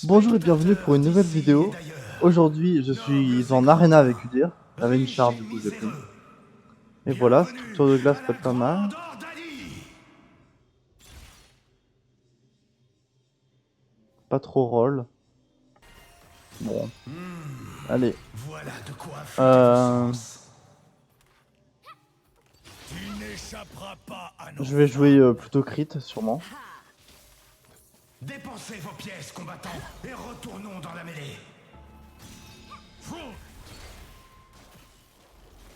Bonjour et bienvenue pour une nouvelle vidéo. Aujourd'hui, je suis en arena avec Udir, avec une char du coup j'ai pris. Et voilà, structure de glace peut être pas mal. Pas trop roll. Bon, allez. Voilà de quoi affûter vos Euh, sens. Tu n'échapperas pas à nos je vais jouer flammes. plutôt crit sûrement. Dépensez vos pièces, combattants, et retournons dans la mêlée.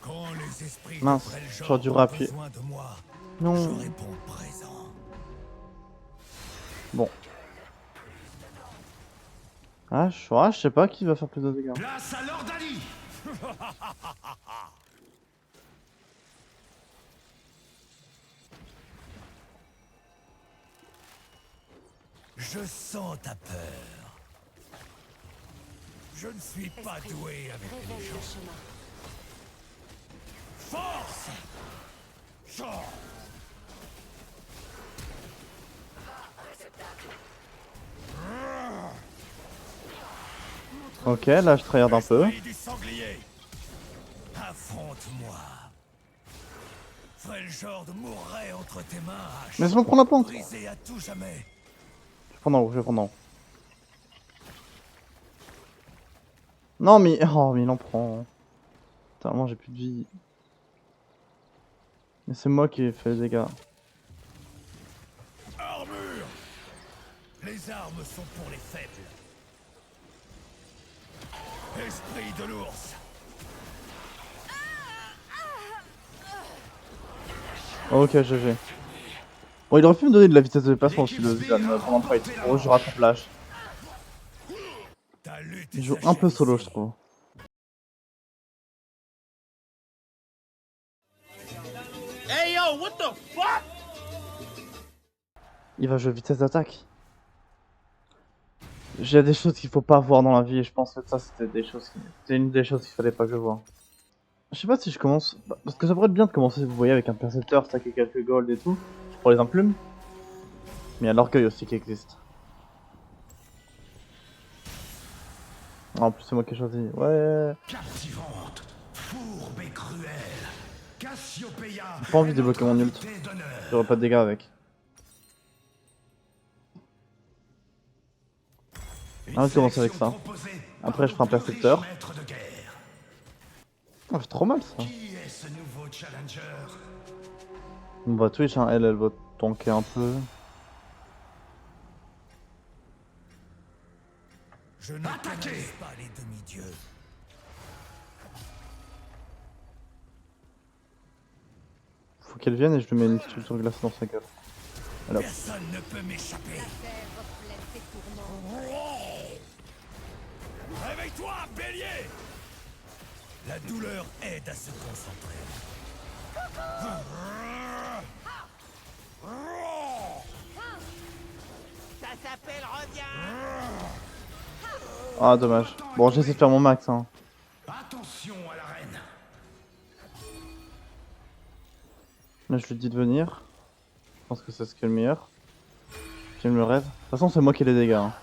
Quand les esprits Mince, de Freljord j'aurais dû ont rappuyer. besoin de moi, je Non. réponds présent. Bon. Je sais pas qui va faire plus de dégâts. Place à Lord Ali. Je sens ta peur. Je ne suis pas doué avec les gens. Force! Sors! Ok, là je tryhard un peu. Esprit du sanglier! Affronte-moi! Freljord mourrait entre tes mains, hache, Mais je vais prendre la plante. brisé à tout jamais. Je vais prendre en haut, je vais prendre en haut. Non mais... Oh mais il en prend. Putain, moi j'ai plus de vie. Mais c'est moi qui ai fait les dégâts. Armure! Les armes sont pour les faibles. Esprit de l'ours! Ok, GG. Bon, il aurait pu me donner de la vitesse de déplacement aussi, le Zidane, pendant le fight. Oh, je rattrape l'âge. Ta lutte Il joue un peu solo, je trouve. Hey yo, what the fuck? Il va jouer vitesse d'attaque. J'ai des choses qu'il faut pas voir dans la vie et je pense que ça c'était une des choses qu'il fallait pas que je vois. Je sais pas si je commence... Parce que ça pourrait être bien de commencer, vous voyez, avec un percepteur, stacker quelques gold et tout, pour les implumes. Mais il y a l'orgueil aussi qui existe. Ah, en plus c'est moi qui ai choisi, ouais. captivante, fourbe et cruelle. Cassiopeia. J'ai pas envie de débloquer mon ult. J'aurais pas de dégâts avec. Ah, je commence avec ça. Après je ferai un percepteur. Ah, fait trop mal ça. Qui est ce nouveau challenger? On va Twitch, hein. Elle va tanker un peu. Je ne canalise pas les demi-dieux. Faut qu'elle vienne et je lui mets une petite structure glacée dans sa gueule. Alors. Personne ne peut m'échapper. Réveille-toi, bélier! La douleur aide à se concentrer. Ça s'appelle reviens. Ah, dommage. Bon, j'essaie de faire mon max, hein. Attention à la reine. Là, je lui dis de venir. Je pense que c'est ce qui est le meilleur. J'aime le raid. De toute façon, c'est moi qui ai les dégâts. Hein.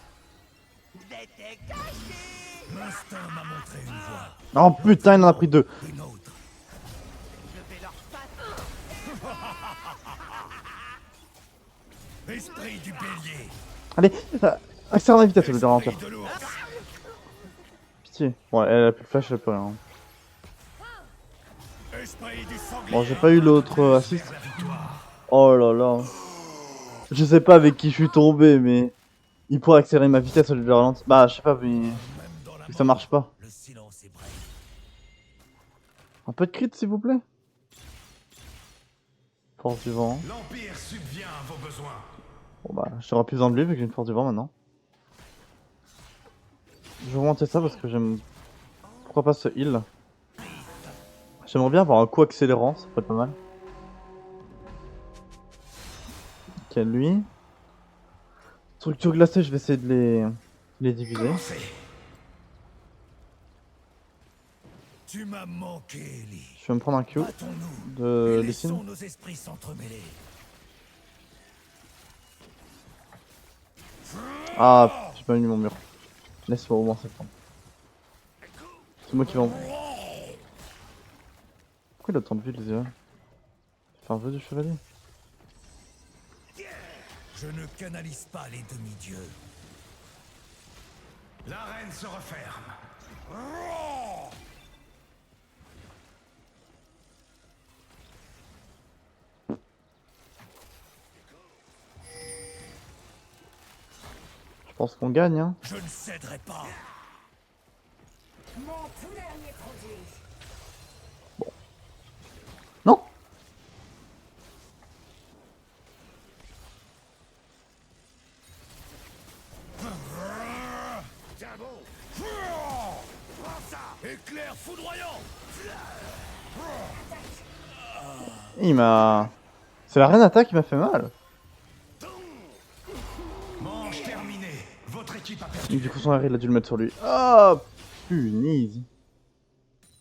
L'instinct m'a montré une voie, Oh putain, il en a pris deux. une autre. Je vais leur Esprit du bélier. Allez, accélère la vitesse, le ralentir. Esprit de l'ours. Pitié. Bon, elle a plus de flash, elle a plus rien. Esprit du sanglier. Bon, j'ai pas eu l'autre assist. Vers la victoire. Oh là là. Je sais pas avec qui je suis tombé, mais... Il pourrait accélérer ma vitesse au lieu de le ralentir. Bah, je sais pas, mais... Même dans la Ça marche pas. le silence est bref. Un peu de crit, s'il vous plaît. Force du vent. L'Empire subvient à vos besoins. Bon bah, j'aurai plus besoin de lui vu que j'ai une force du vent maintenant. Je vais remonter ça parce que j'aime... Pourquoi pas ce heal? J'aimerais bien avoir un coup accélérant, ça pourrait être pas mal. Ok, lui. Structure glacée, je vais essayer de les diviser. Commencez. Tu m'as manqué, Ellie. Je vais me prendre un Q Battons-nous de et laissons Lysine. nos esprits s'entremêler. Ah, j'ai pas mis mon mur. Laisse-moi au moins septembre. C'est moi qui vais en... Pourquoi il a tant de vie les yeux? Fait un vœu du chevalier. Je ne canalise pas les demi-dieux. L'arène se referme. Je pense qu'on gagne, hein. Je ne céderai pas. Non. Éclair foudroyant. Il m'a... C'est la reine attaque qui m'a fait mal. Manche terminée. Votre équipe a perdu. Du coup son R il a dû le mettre sur lui. Oh punaise.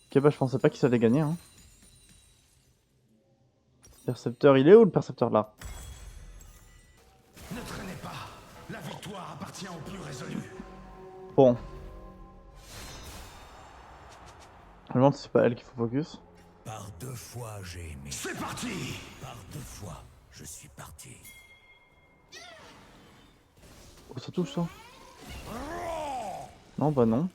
Ok bah je pensais pas qu'il allait gagner hein. Percepteur il est où le percepteur là? Ne traînez pas. La victoire appartient aux plus résolus. Bon. Je me demande si c'est pas elle qu'il faut focus. Par 2 fois j'ai aimé. C'est parti. Par 2 fois je suis parti. Oh ça touche ça? Non bah non.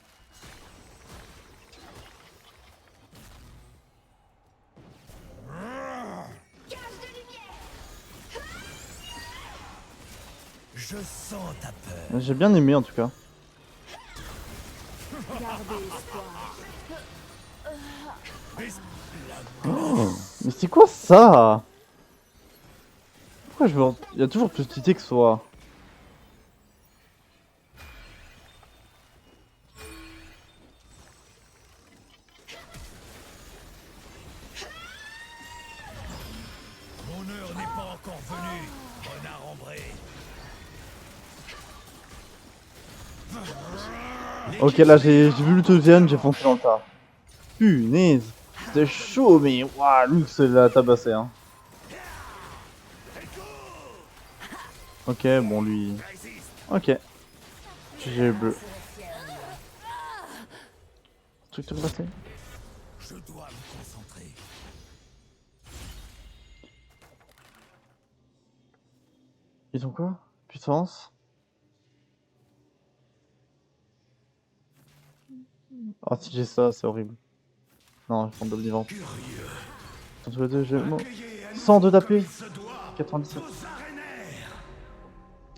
Je sens ta peur. J'ai bien aimé en tout cas. Oh, mais c'est quoi ça? Pourquoi je veux... Il y a toujours plus d'idées que soit. Mon heure n'est pas encore venue, renard ambré. Ok là j'ai vu le deuxième, j'ai foncé dans le tas. Punaise. C'était chaud mais waouh Lux l'a tabassé hein. Ok bon lui... Ok. GG bleu. Truc te passé. Je dois me concentrer. Ils ont quoi? Puissance. Ah si j'ai ça, c'est horrible. Non, ils font double vivant. Tous les deux, j'ai 102 d'AP. 97.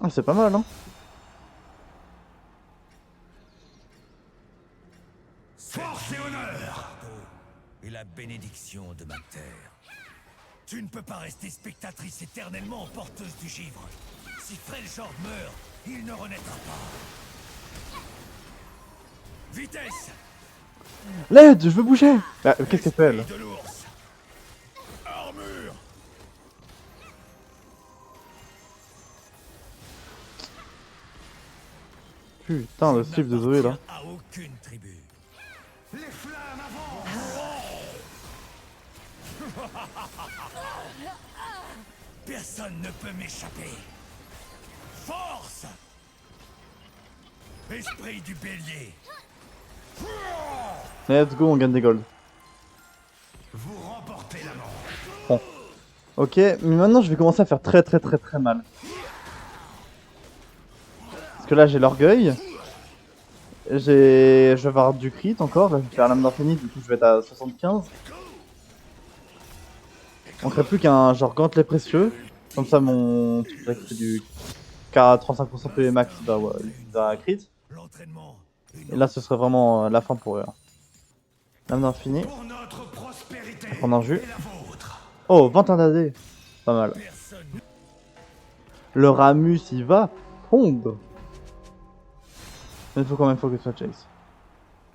Ah c'est pas mal hein. Force et honneur et la bénédiction de ma terre. Tu ne peux pas rester spectatrice éternellement porteuse du givre. Si Freljord meurt, il ne renaîtra pas. Vitesse. L'aide, je veux bouger. Ah, qu'est-ce qu'elle fait elle? De l'ours. Armure. Putain, le slip de Zoé là. À aucune tribu. Les flammes avancent. Personne ne peut m'échapper. Force. Esprit du bélier. Let's go, on gagne des golds. Vous remportez la mort. Bon. Ok, mais maintenant je vais commencer à faire très mal. Parce que là j'ai l'orgueil. Je vais avoir du crit encore, là je vais faire l'âme d'infini, du coup je vais être à 75. On ferait plus qu'un genre gantelet précieux. Comme ça mon truc là qui fait du 35% PV max bah ouais, il va crit. L'entraînement. Et là ce serait vraiment la fin pour eux. L'âme d'infini. Pour notre prospérité. On va prendre un jus. Et la vôtre. Oh, 21 AD. Pas mal. Personne. Le Ramus il va fondre. Mais il faut quand même que ça chase.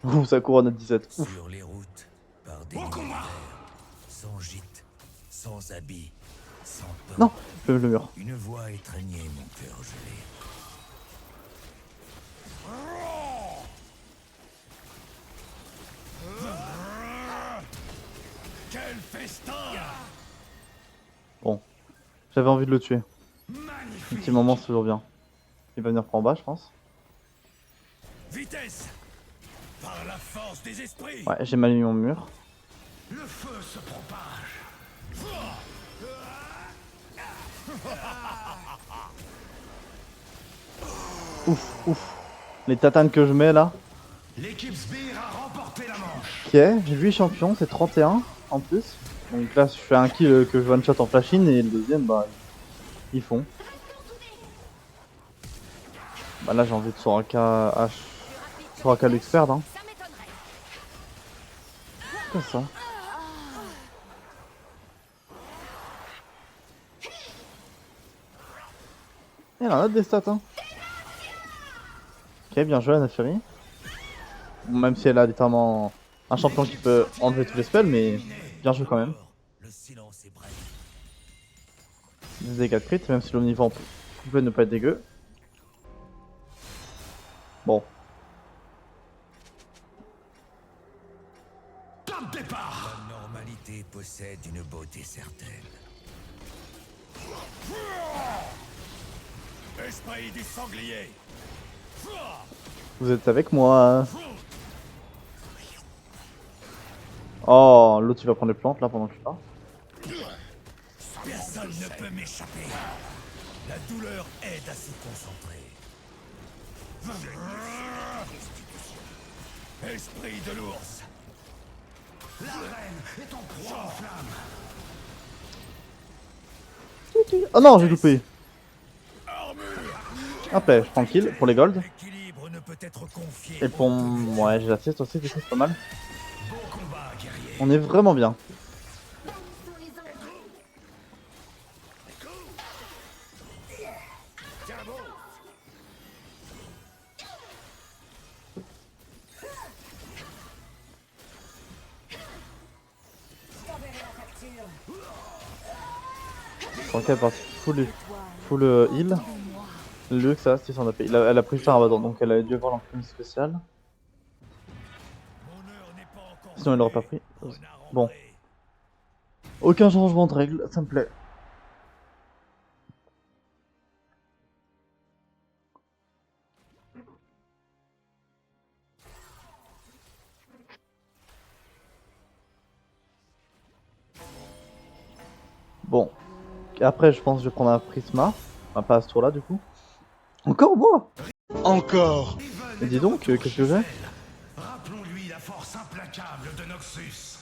Ouh, ça couronne à 17. Ouf. Sur les routes, par des militaires, sans gîte, sans habit, sans pain. Non, le mur. Une voix étreignait mon cœur gelé. Quel festin! Bon. J'avais envie de le tuer. Un petit moment, c'est toujours bien. Il va venir par en bas, je pense. Vitesse. Par la force des esprits. Ouais, j'ai mal mis mon mur. Le feu se propage. Ouf, ouf. Les tatanes que je mets là. L'équipe Sbire a remporté la manche. Ok, j'ai 8 champions, c'est 31 en plus. Donc là, je fais un kill que je one shot en flash-in et le deuxième, bah, ils font. Bah là, j'ai envie de Soraka H. Soraka l'expert, hein. C'est ça. Elle en a des stats, hein. Ok, bien joué, Anafiri. Même si elle a littéralement un champion qui peut enlever tous les spells, mais bien joué quand même. Le silence est bref. 10 dégâts de crit, même si l'omnivore pouvait ne pas être dégueu. Bon. Top départ. La normalité possède une beauté certaine. Esprit du sanglier. Vous êtes avec moi. Oh, l'autre il va prendre les plantes là pendant que je pars. Personne ne peut m'échapper. La douleur aide à se concentrer. Esprit de l'ours. L'arène est en proie en flamme. Oh non, j'ai loupé. Après, je prends le kill pour les golds. L'équilibre ne peut être confié. Et pour... Ouais, j'ai l'assist aussi, du coup c'est pas mal. Bon combat, guerrier. On est vraiment bien. Ok, partie full heal. Luxe, ça, c'est son AP. Elle a pris ça en Abaddon, donc elle a dû avoir l'enclume spéciale. Mon heure n'est pas encore Sinon elle l'aurait pas pris. renard Bon. ambré. Aucun changement de règle, ça me plaît. Bon. Et après, je pense que je vais prendre un Prisma. Enfin, pas à ce tour-là, du coup. Encore moi. Encore. Et dis donc, qu'est-ce que j'ai? Rappelons-lui la force implacable de Noxus.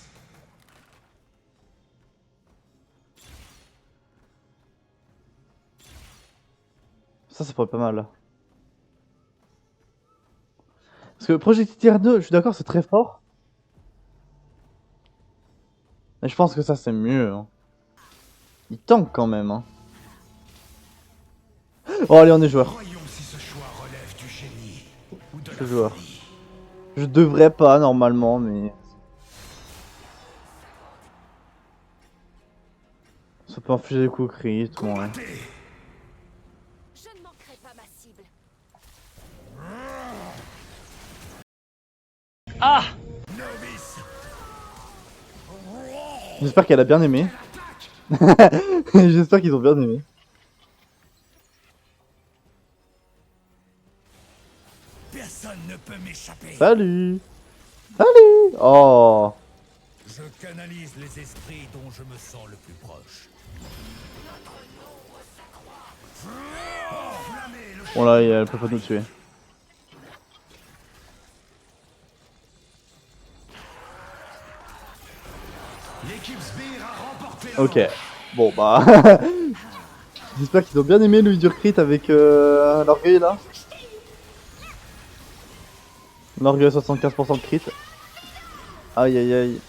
Ça pourrait être pas mal. Parce que Projectile 2, je suis d'accord, c'est très fort. Mais je pense que ça, c'est mieux. Hein. Il tank quand même. Hein. Oh, allez, on est joueur. Voyons si ce choix relève du génie ou de Je la suis joueur. folie. Je devrais pas, normalement, mais... Ça peut infuser des coups crit, tout, ouais. Combattez. Je ne manquerai pas ma cible. Novice. J'espère qu'elle a bien aimé. J'espère qu'ils ont bien aimé. Personne ne peut m'échapper. Salut. Salut. Oh. Je canalise les esprits dont je me sens le plus proche. Bon là, elle peut pas nous tuer. L'équipe Sbire a remporté la Ok. manche. Bon bah... J'espère qu'ils ont bien aimé le dur crit avec l'orgueil là. L'orgueil à 75% de crit. Aïe aïe aïe.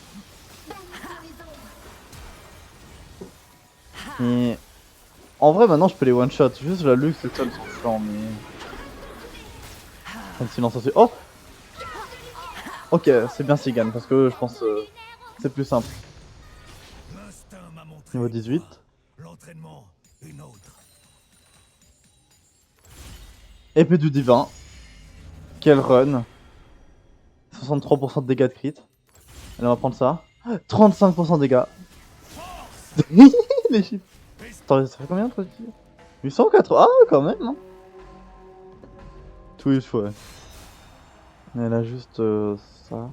Et... En vrai maintenant je peux les one shot. Juste la luxe c'est seul son champ mais... Un silence aussi. Oh. Ok, c'est bien s'il gagne parce que je pense c'est plus simple. L'instinct m'a montré Niveau une 18. voie, l'entraînement, une autre. Épée du divin. Quel run. 63% de dégâts de crit. Elle va prendre ça. 35% de dégâts. Les chiffres. Attends, ça fait combien toi? 804. Ah quand même hein. Twitch ouais. Elle a juste ça.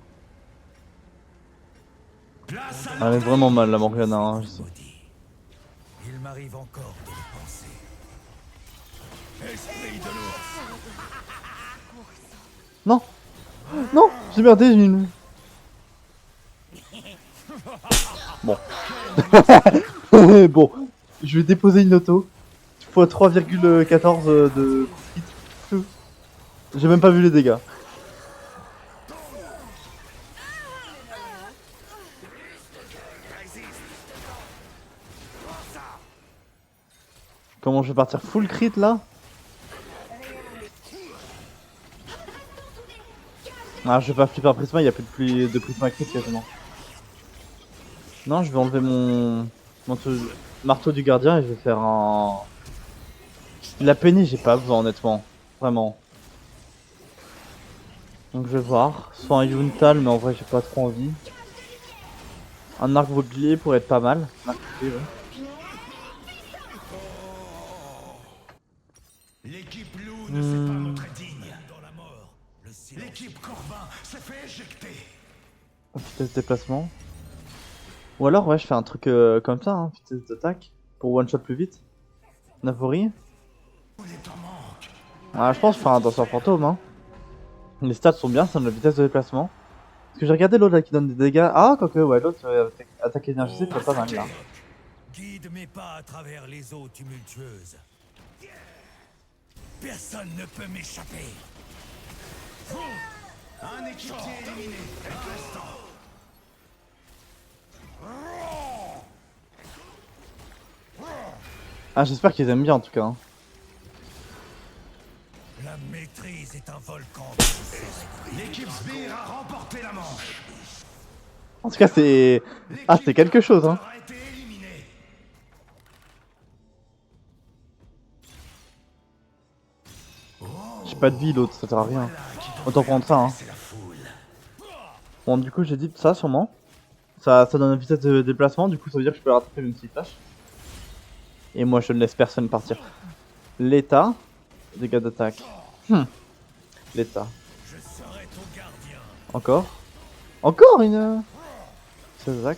Place à Elle est vraiment mal la Morgana. Hein, je sais. maudit. Il m'arrive encore de le penser. Esprit de l'ours. Non. Non, j'ai merdé, j'ai une... Bon. Bon, je vais déposer une auto. Fois 3,14 de... J'ai même pas vu les dégâts. Comment je vais partir full crit là? Ah, je vais pas flipper Prisma, il y a plus de Prisma crit quasiment. Non, je vais enlever mon marteau du gardien et je vais faire un... La peignée, j'ai pas besoin honnêtement. Vraiment. Donc je vais voir. Soit un Yuntal, mais en vrai j'ai pas trop envie. Un arc bouclier pourrait être pas mal. Un arc bouclier, ouais. L'équipe loup ne s'est pas montrée digne. Dans la mort, l'équipe Corbin s'est fait éjecter. Vitesse de déplacement. Ou alors ouais, je fais un truc comme ça, hein. Vitesse d'attaque. Pour one shot plus vite. Navori. Ah, je pense que je ferai un danseur fantôme, hein. Les stats sont bien, ça donne la vitesse de déplacement. Parce que j'ai regardé l'autre là qui donne des dégâts. Ah, quoique, ouais, l'autre attaque énergisée, c'est pas mal là. Guide mes pas à travers les eaux tumultueuses. Personne ne peut m'échapper. Un équipier éliminé. Ah, j'espère qu'ils aiment bien en tout cas. Hein. La maîtrise est un volcan. L'équipe Sbire a remporté la manche. En tout cas, c'est... Ah, c'est quelque chose, hein. A été éliminé. J'ai pas de vie, l'autre, ça sert à rien. Autant prendre ça, hein. Bon, du coup, j'ai dit ça, sûrement. Ça donne une vitesse de déplacement, du coup, ça veut dire que je peux le rattraper même s'il flash. Et moi, je ne laisse personne partir. L'état. Dégâts d'attaque. L'état. Je serai ton gardien. Encore. Encore une... Ça zac.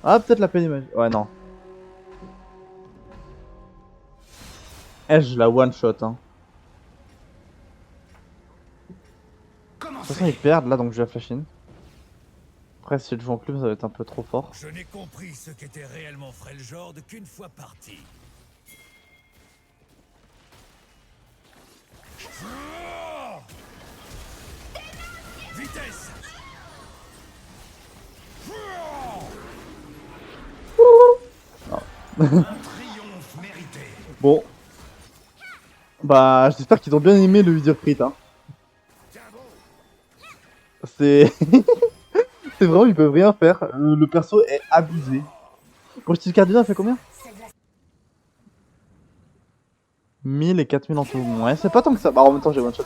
Ah, peut-être la peine magique. Ouais, non. Elle, je la one shot, hein. De toute façon, ils perdent là, donc je vais flash in. Après, si je joue en club, ça va être un peu trop fort. Je n'ai compris ce qu'était réellement Freljord qu'une fois parti. Vitesse. Triomphe mérité. Bon. Bah, j'espère qu'ils ont bien aimé le vidéo free, hein. C'est... C'est vraiment, ils peuvent rien faire. Le perso est abusé. Pour style cardinal, ça fait combien? 1000 et 4000 en tout. Ouais, c'est pas tant que ça. Bah, en même temps, j'ai one shot.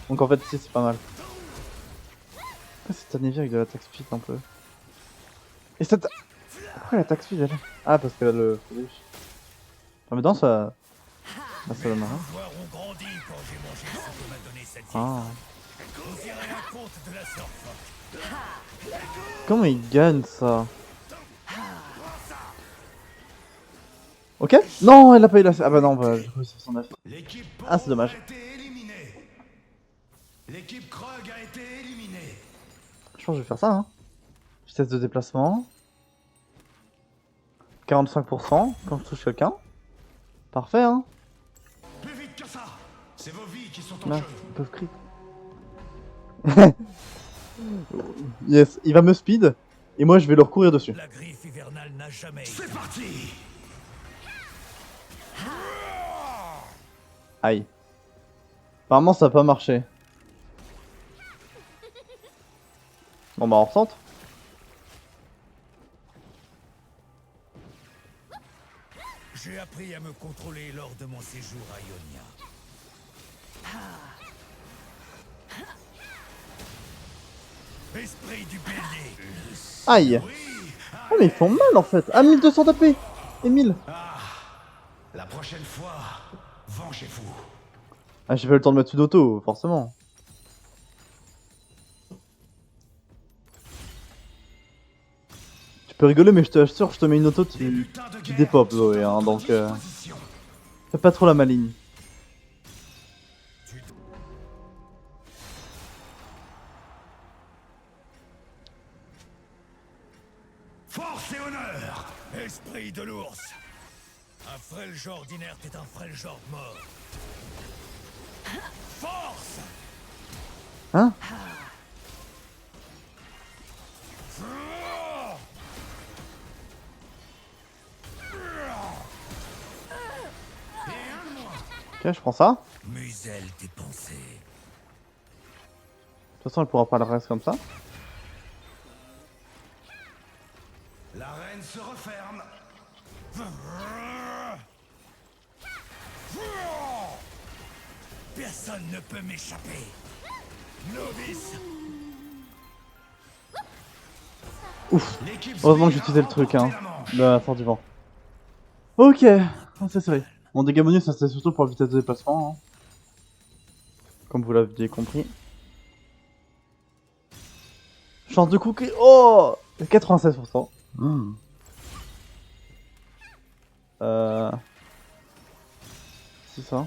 Donc en fait, si, c'est pas mal. Pourquoi cette Anivia avec de l'attaque speed un peu? Et cette... Pourquoi l'attaque speed elle? Ah, parce qu'elle a le... Ah, mais non, ça... Bah, ça donne rien. Les joueurs ont grandi quand j'ai mangé ce que m'a donné cette vie. Ah. Vous irez à compte de la sorte. Comment il gagne ça? Ok? Non, elle a pas eu la... Ah bah non, bah, je crois que c'est son F. L'équipe Ah, c'est dommage. a été éliminée. L'équipe Krug a été éliminée. Je pense que je vais faire ça, hein. Vitesse de déplacement. 45% quand je touche quelqu'un. Parfait, hein. Plus vite que ça. C'est vos vies qui sont en Là, jeu. ils peuvent crit. Yes, il va me speed. Et moi, je vais leur courir dessus. La griffe hivernale n'a jamais été. C'est parti. Aïe. Apparemment, ça a pas marché. Bon, bah, on retente. J'ai appris à me contrôler lors de mon séjour à Ionia. Esprit du bélier. Aïe. Ah, mais ils font mal en fait. Ah, 1200 d'AP. Et 1000. La prochaine fois, vengez-vous. Ah, j'ai pas eu le temps de mettre une auto, forcément. peux rigoler, mais je te assure, je te mets une auto, Les butins de tu guerre dépopes, sont Zoé, à hein, votre donc disposition. fais pas trop la maligne. Force et honneur. Esprit de l'ours. Un Freljord inerte est un Freljord mort. Force. Hein? Ok, je prends ça. Muselle tes pensées. De toute façon, elle pourra pas le reste comme ça. L'arène se referme. Personne ne peut m'échapper. Novice. Ouf. L'équipe Heureusement que Zwill j'ai utilisé a le truc, hein. remporté la manche. La force du vent. Ok. Ah, c'est vrai. Mon dégât bonus, ça c'est surtout pour la vitesse de déplacement. Hein. Comme vous l'aviez compris. Chance de cookie. Oh 96%. C'est ça.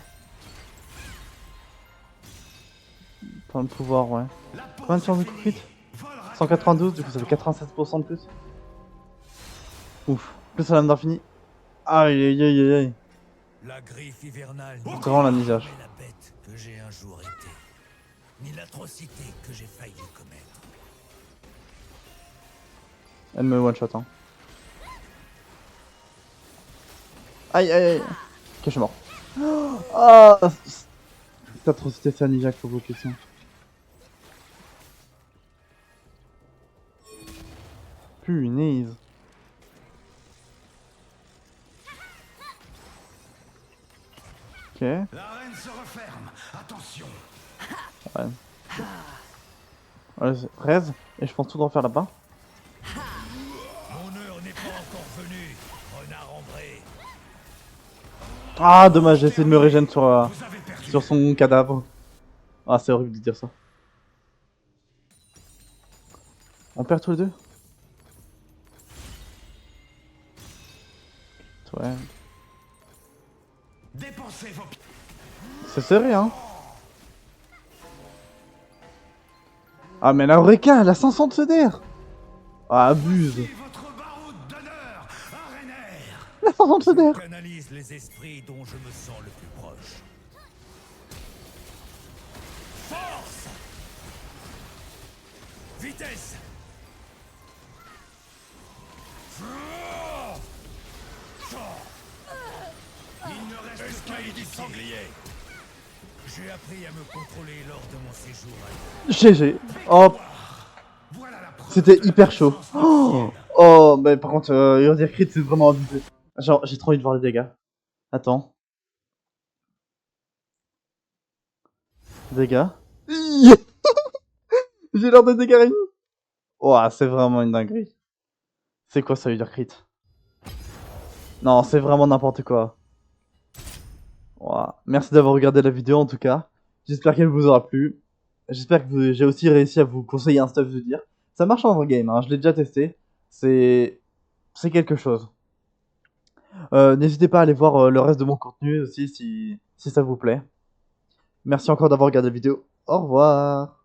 Plein de pouvoir, ouais. La Combien de pause chances de est coup finie. crit? Vol raccourci. 192, du coup ça fait 87% de plus. Ouf. Plus la lame d'infini. Aïe aïe aïe aïe aïe. La griffe hivernale Au n'est Vraiment la jamais misage. la bête que j'ai un jour été, ni l'atrocité que j'ai failli commettre. Elle me one shot, hein. Aïe aïe aïe. Ok, je suis mort. Ah, cette atrocité, c'est un ninja qu'il faut bloquer ça. Punaise. Ok. L'arène se referme. Attention. Ouais. Ouais, raise. Et je pense tout d'en faire là-bas. Mon heure n'est pas encore venue, renard ambré. Ah, dommage, j'ai essayé de me régénérer Vous avez perdu. sur son cadavre. Ah, c'est horrible de dire ça. On perd tous les deux? Ouais. Dépensez vos pieds. C'est serré, hein. Ah, mais la Eureka, elle a 500 de CDR. Ah, abuse. Votre baroud d'honneur. Arénaire. Elle a 500 de Je CDR. canalise les esprits dont je me sens le plus proche. Force. Vitesse. Il ne reste Escalier qu'un du sanglier. J'ai appris à me contrôler lors de mon séjour à GG. Oh, Voilà la preuve. c'était hyper chaud. Oh, oh, mais par contre, Urdir Crit, c'est vraiment abusé. Genre, j'ai trop envie de voir les dégâts. Attends. Dégâts. J'ai l'air de dégâts réunis. Ouah, c'est vraiment une dinguerie. C'est quoi ça, Urdir Crit? Non, c'est vraiment n'importe quoi. Ouah. Merci d'avoir regardé la vidéo en tout cas. J'espère qu'elle vous aura plu. J'espère que j'ai aussi réussi à vous conseiller un stuff de dire. Ça marche en game, hein, je l'ai déjà testé. C'est quelque chose. N'hésitez pas à aller voir le reste de mon contenu aussi si ça vous plaît. Merci encore d'avoir regardé la vidéo. Au revoir.